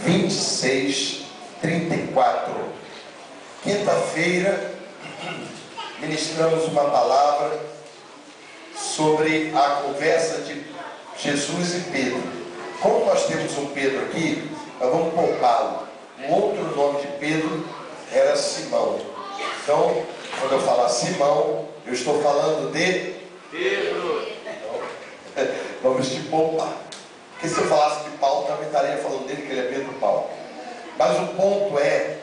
26, 34. Quinta-feira, ministramos uma palavra sobre a conversa de Jesus e Pedro. Como nós temos um Pedro aqui, nós vamos poupá-lo. O outro nome de Pedro era Simão. Então, quando eu falar Simão, eu estou falando de Pedro. Então, vamos te poupar. Porque se eu falasse de Paulo, também estaria falando dele, que ele é Pedro Paulo. Mas o ponto é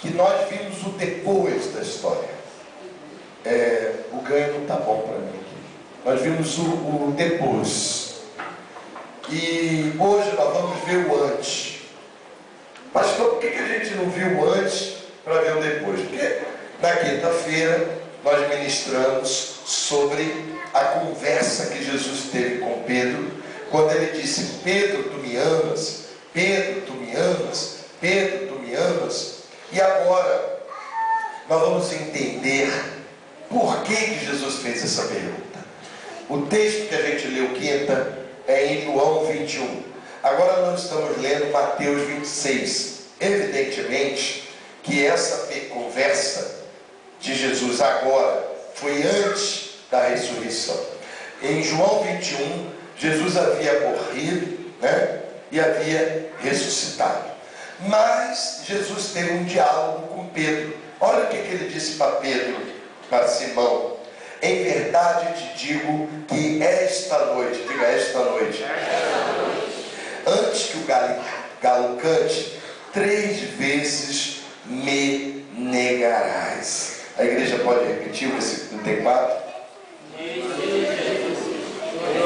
que nós vimos o depois da história. O ganho não está bom para mim aqui. Nós vimos o depois. E hoje nós vamos ver o antes. Pastor, por que a gente não viu o antes para ver o depois? Porque na quinta-feira nós ministramos sobre a conversa que Jesus teve com Pedro, quando ele disse: Pedro, tu me amas? Pedro, tu me amas? Pedro, tu me amas? E agora nós vamos entender por que Jesus fez essa pergunta. O texto que a gente leu quinta é em João 21. Agora nós estamos lendo Mateus 26. Evidentemente que essa conversa de Jesus agora foi antes da ressurreição. Em João 21, Jesus havia morrido, e havia ressuscitado. Mas Jesus teve um diálogo com Pedro. Olha o que ele disse para Pedro, para Simão: em verdade te digo que esta noite, diga esta noite, antes que o galo cante, 3 vezes me negarás. A igreja pode repetir o versículo 34? Em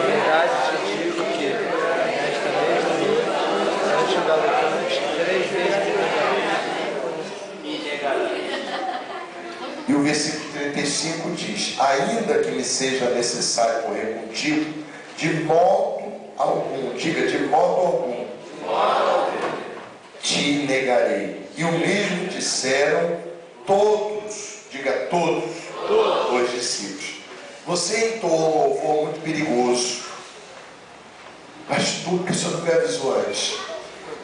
verdade te digo que esta mesma noite, antes do galo cante, 3 vezes me negarás. E o versículo 35 diz: ainda que me seja necessário morrer contigo, de modo algum, diga, de modo algum, te negarei. E o mesmo disseram todos, diga todos, os discípulos. Você entoou um louvor muito perigoso, mas tudo que o Senhor me avisou antes.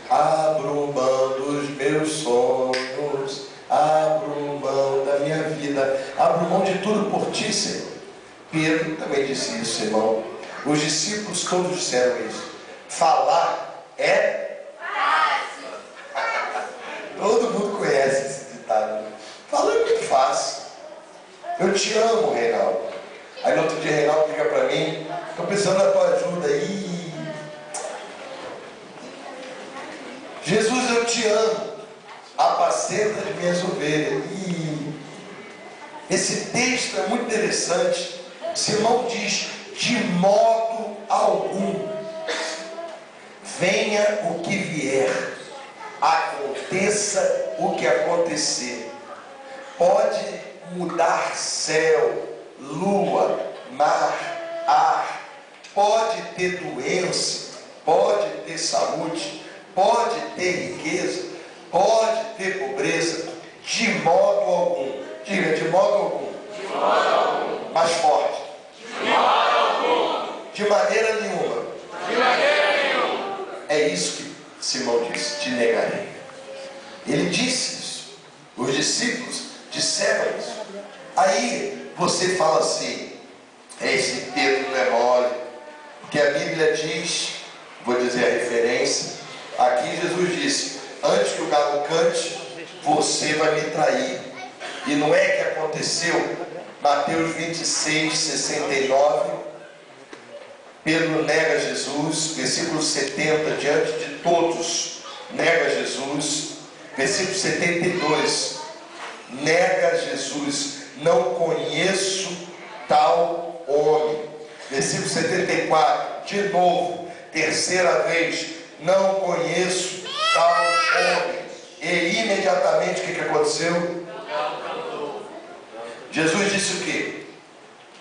Abro mão dos meus sonhos, abro mão da minha vida, abro mão de tudo por ti, Senhor. Pedro também disse isso, irmão. Os discípulos todos disseram isso. Falar é fácil. Todo mundo conhece esse ditado. Falar é muito fácil. Eu te amo, Reinaldo. Aí no outro dia Reinaldo liga para mim: estou precisando da tua ajuda aí. Jesus, eu te amo, apacenta as minhas ovelhas. Esse texto é muito interessante. Simão diz: de modo algum, venha o que vier, aconteça o que acontecer, pode mudar céu, lua, mar, ar, pode ter doença, pode ter saúde, pode ter riqueza, pode ter pobreza, de modo algum, diga, de modo algum, mais forte, de modo algum, de maneira nenhuma, é isso que Simão disse: te negarei. Ele disse isso, os discípulos disseram isso. Aí você fala assim: esse Pedro não é mole, porque a Bíblia diz, vou dizer a referência, aqui Jesus disse: antes que o galo cante, você vai me trair. E não é que aconteceu? Mateus 26, 69, Pedro nega Jesus, versículo 70, diante de todos, nega Jesus. Versículo 72, nega Jesus: não conheço tal homem. Versículo 74, de novo, terceira vez: não conheço tal homem. E imediatamente o que aconteceu? Jesus disse o quê?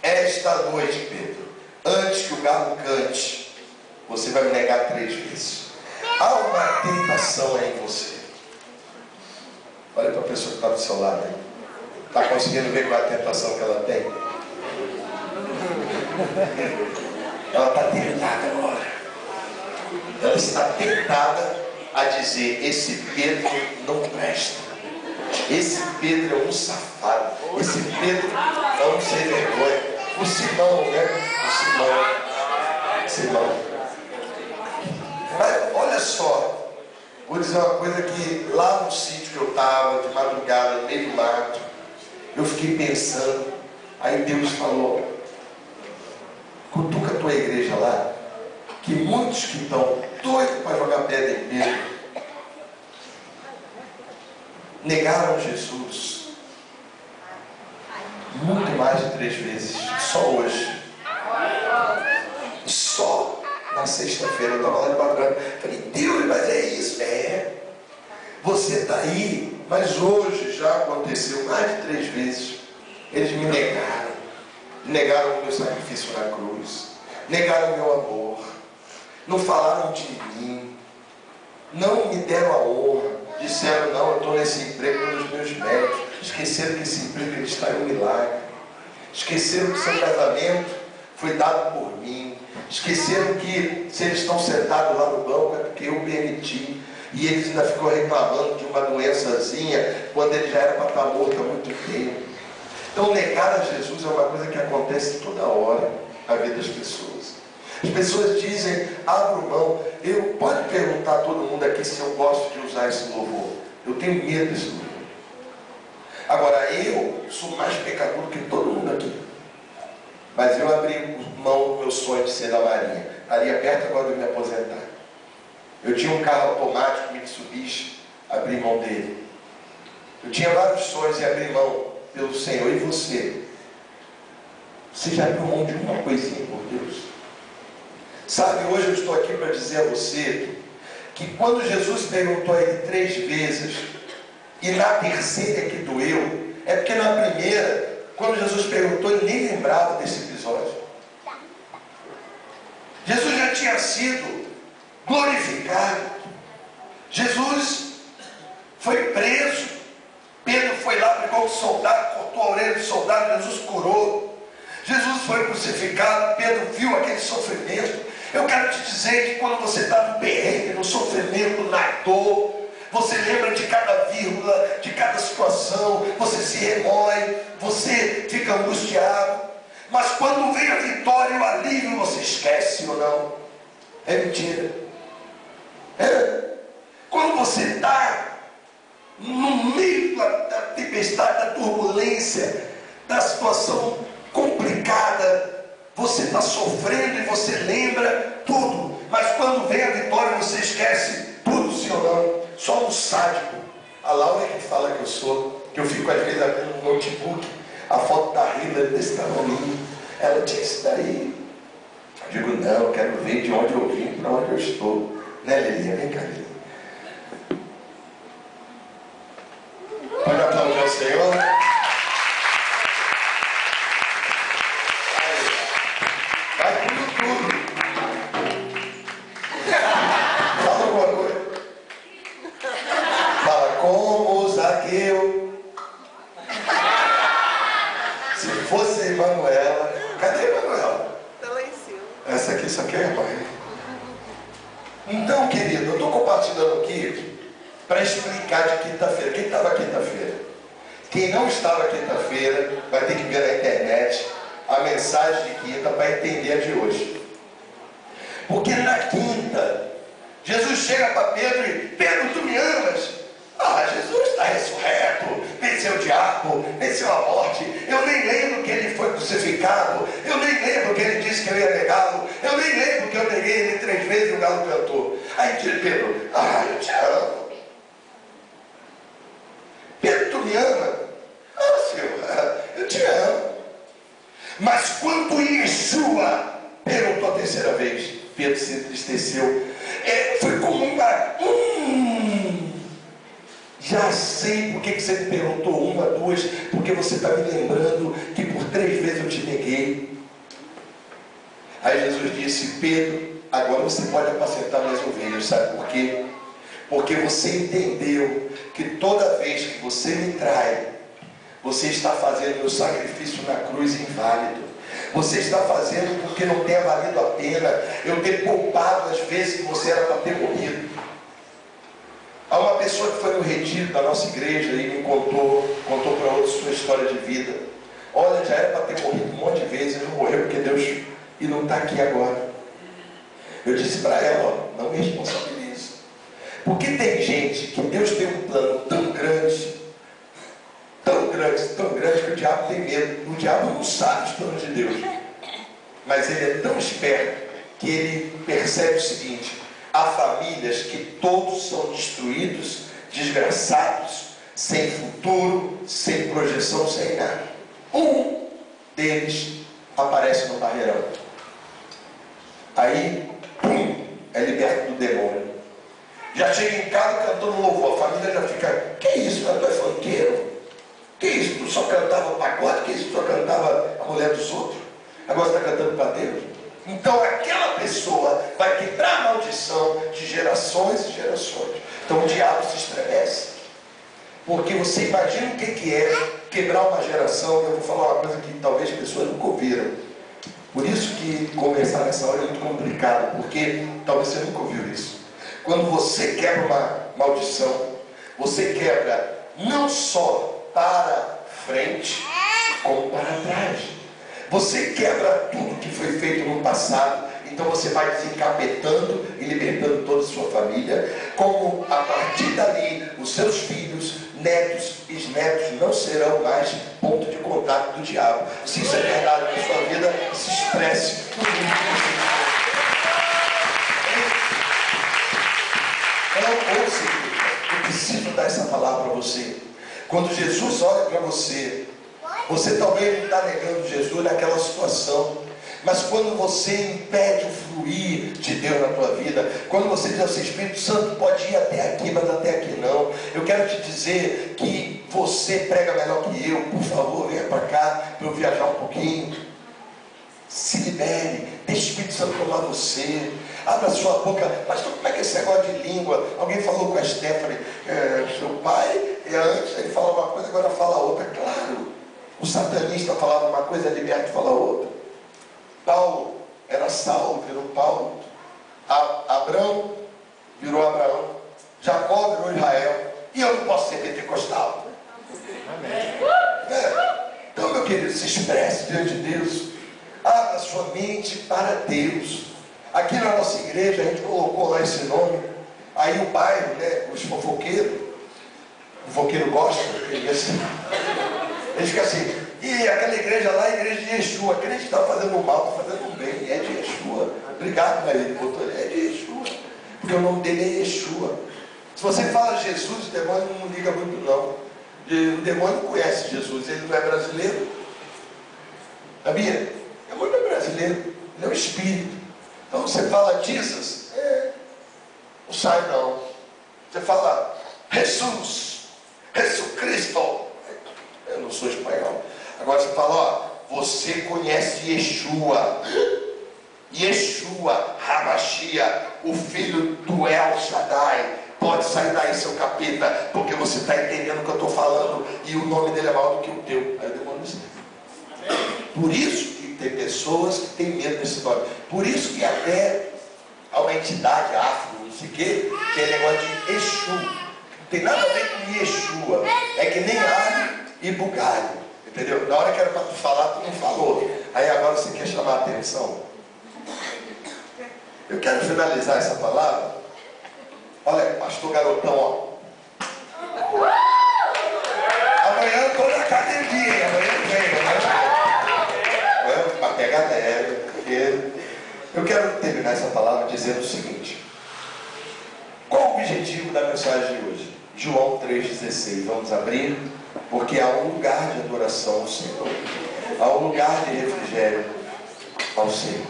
Esta noite, Pedro, antes que o galo cante, você vai me negar 3 vezes. Há uma tentação aí em você. Olha para a pessoa que está do seu lado aí. Está conseguindo ver qual é a tentação que ela tem? Ela está tentada agora. Ela está tentada a dizer: esse Pedro não presta, esse Pedro é um safado, esse Pedro é um sem vergonha. O Simão, né? O Simão. Mas olha só, vou dizer uma coisa que lá no sítio que eu estava, de madrugada, no meio do mato, eu fiquei pensando. Aí Deus falou: cutuca a tua igreja lá, que muitos que estão doidos para jogar pedra em Pedro negaram Jesus muito mais de 3 vezes, só hoje. Só na sexta-feira eu estava lá de madrugada. Falei: Deus, mas é isso? É. Você está aí, mas hoje já aconteceu mais de 3 vezes. Eles me negaram. Negaram o meu sacrifício na cruz. Negaram o meu amor. Não falaram de mim. Não me deram a honra. Disseram: não, eu estou nesse emprego pelos meus méritos. Esqueceram que esse emprego ele está em um milagre. Esqueceram que seu casamento foi dado por mim. Esqueceram que se eles estão sentados lá no banco é porque eu permiti. E eles ainda ficam reclamando de uma doençazinha quando ele já era para estar morto há muito tempo. Então negar a Jesus é uma coisa que acontece toda hora na vida das pessoas. As pessoas dizem: abro mão. Pode perguntar a todo mundo aqui se eu gosto de usar esse louvor. Eu tenho medo desse louvor. Agora, eu sou mais pecador que todo mundo aqui. Mas eu abri mão do meu sonho de ser da Marinha. Estaria perto agora de me aposentar. Eu tinha um carro automático, Mitsubishi, abri mão dele. Eu tinha vários sonhos e abri mão pelo Senhor. E você? Você já abriu mão de uma coisinha por Deus? Sabe, hoje eu estou aqui para dizer a você que quando Jesus perguntou a ele 3 vezes, e na terceira que doeu, é porque na primeira, quando Jesus perguntou, ele nem lembrava desse episódio. Jesus já tinha sido glorificado. Jesus foi preso. Pedro foi lá, pegou um soldado, cortou a orelha do soldado, Jesus curou. Jesus foi crucificado, Pedro viu aquele sofrimento. Eu quero te dizer que quando você está no perrengue, no sofrimento, na dor, você lembra de cada vírgula, de cada situação, você se remói, você fica angustiado. Mas quando vem a vitória e o alívio, você esquece ou não? É mentira. Quando você está no meio da tempestade, da turbulência, da situação complicada, você está sofrendo e você lembra tudo. Mas quando vem a vitória, você esquece tudo, sim ou não? Só um sádico. A Laura que fala que eu sou, que eu fico às vezes abrindo no notebook, a foto da Hillary desse tamanho. Ela tinha isso daí. Eu digo: não, eu quero ver de onde eu vim para onde eu estou. Né, Lilinha? Vem cá, Lilinha. Pode aplaudir ao Senhor. Vai tudo. Fala alguma coisa. Fala: como Zaqueu. Se fosse a Emanuela. Cadê a Emanuela? Está lá em cima. Essa aqui só quer a mãe. Então, querido, eu estou compartilhando aqui para explicar de quinta-feira. Quem estava quinta-feira? Quem não estava quinta-feira vai ter que ver na internet a mensagem de quinta para entender a de hoje. Porque na quinta, Jesus chega para Pedro e: Pedro, tu me amas? Ah, Jesus está ressurreto, venceu o diabo, venceu a morte. Eu nem lembro que ele foi crucificado, eu nem lembro que ele disse que eu ia negá-lo, eu nem lembro que eu neguei ele 3 vezes e o galo cantou. Aí diz Pedro: ah, eu te amo. Pedro, tu me ama? Ah, Senhor, eu te amo. Mas quando Yeshua perguntou a terceira vez, Pedro se entristeceu. Foi como uma... já sei por que você me perguntou 1, 2, porque você está me lembrando que por 3 vezes eu te neguei. Aí Jesus disse: Pedro, agora você pode apacentar minhas ovelhas. Sabe por quê? Porque você entendeu que toda vez que você me trai, você está fazendo meu sacrifício na cruz inválido. Você está fazendo porque não tenha valido a pena eu ter poupado as vezes que você era para ter morrido. Há uma pessoa que foi no retiro da nossa igreja e me contou para outros sua história de vida. Olha, já era para ter morrido um monte de vezes, não morreu porque Deus e não está aqui agora. Eu disse para ela, ó, não me responsabilize. Porque tem gente que Deus tem um plano tão grande, que o diabo tem medo. O diabo não sabe os planos de Deus. Mas ele é tão esperto que ele percebe o seguinte: há famílias que todos são destruídos, desgraçados, sem futuro, sem projeção, sem nada. Um deles aparece no barreirão. Aí, pum, é liberto do demônio. Já chega em casa cantando louvor. A família já fica: que isso, tu é funkeiro? Que isso, tu só cantava pagode? Que isso, tu só cantava a mulher dos outros? Agora você está cantando para Deus? Então aquela pessoa vai quebrar a maldição de gerações e gerações. Então o diabo se estremece. Porque você imagina o que é quebrar uma geração. Eu vou falar uma coisa que talvez as pessoas nunca ouviram. Por isso que conversar nessa hora é muito complicado, porque talvez você nunca ouviu isso. Quando você quebra uma maldição, você quebra não só para frente, como para trás. Você quebra tudo que foi feito no passado. Então você vai desencapetando e libertando toda a sua família. Como a partir dali os seus filhos, netos, bisnetos não serão mais ponto de contato do diabo. Se isso é verdade na sua vida, se expresse no mundo. Então, ouça, eu preciso dar essa palavra para você. Quando Jesus olha para você, você talvez não está negando Jesus naquela situação, mas quando você impede o fluir de Deus na tua vida, quando você diz assim: Espírito Santo pode ir até aqui, mas até aqui não, eu quero te dizer que você prega melhor que eu, por favor, venha para cá para eu viajar um pouquinho. Se libere, deixe o Espírito Santo tomar você. Abra sua boca. Pastor, como é que é esse negócio de língua? Alguém falou com a Stephanie, seu pai, antes ele falava uma coisa, agora fala outra. Claro, o satanista falava uma coisa, liberto fala outra. Paulo era Saulo, virou Paulo. Abraão virou Abraão. Jacó virou Israel. E eu não posso ser pentecostal. Amém. Então, meu querido, se expresse diante de Deus. Abra sua mente para Deus. Aqui na nossa igreja a gente colocou lá esse nome. Aí o bairro, né, os fofoqueiros, o fofoqueiro gosta, eles ficam assim: e aquela igreja lá é a igreja de Yeshua. Crente está fazendo mal, está fazendo bem, é de Yeshua. Obrigado, Maria, doutor, é de Yeshua, porque o nome dele é Yeshua. Se você fala Jesus, o demônio não liga muito não. O demônio conhece Jesus, ele não é brasileiro, sabia? O demônio não é brasileiro, ele é um espírito. Então você fala Jesus, não sai não. Você fala Jesus, Jesus Cristo, eu não sou espanhol. Agora você fala, ó, você conhece Yeshua, Yeshua HaMashiach, o filho do El Shaddai. Pode sair daí, seu capeta, porque você está entendendo o que eu estou falando e o nome dele é maior do que o teu. Aí o demônio diz: por isso que tem pessoas que têm medo desse nome. Por isso que até há uma entidade afro, não sei o quê, que é negócio de Exu. Não tem nada a ver com Yeshua. É que nem alho e bugalho. Entendeu? Na hora que era para tu falar, tu não falou. Aí agora você quer chamar a atenção. Eu quero finalizar essa palavra. Olha, pastor garotão, ó. Amanhã eu estou na academia. Amanhã vem. Para pegar leve. Eu quero terminar essa palavra dizendo o seguinte: qual o objetivo da mensagem de hoje? João 3,16. Vamos abrir, porque há um lugar de adoração ao Senhor, há um lugar de refrigério ao Senhor.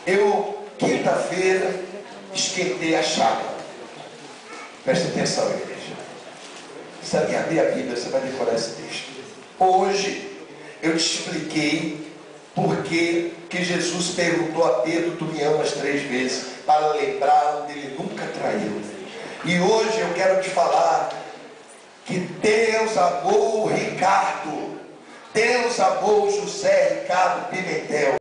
Eu, quinta-feira, esquentei a chapa. Presta atenção, igreja. Se alguém abrir a Bíblia, você vai decorar esse texto. Hoje, eu te expliquei por que Jesus perguntou a Pedro: tu me amas 3 vezes, para lembrar onde ele nunca traiu. E hoje eu quero te falar que Deus amou o Ricardo, Deus amou o José Ricardo Pimentel.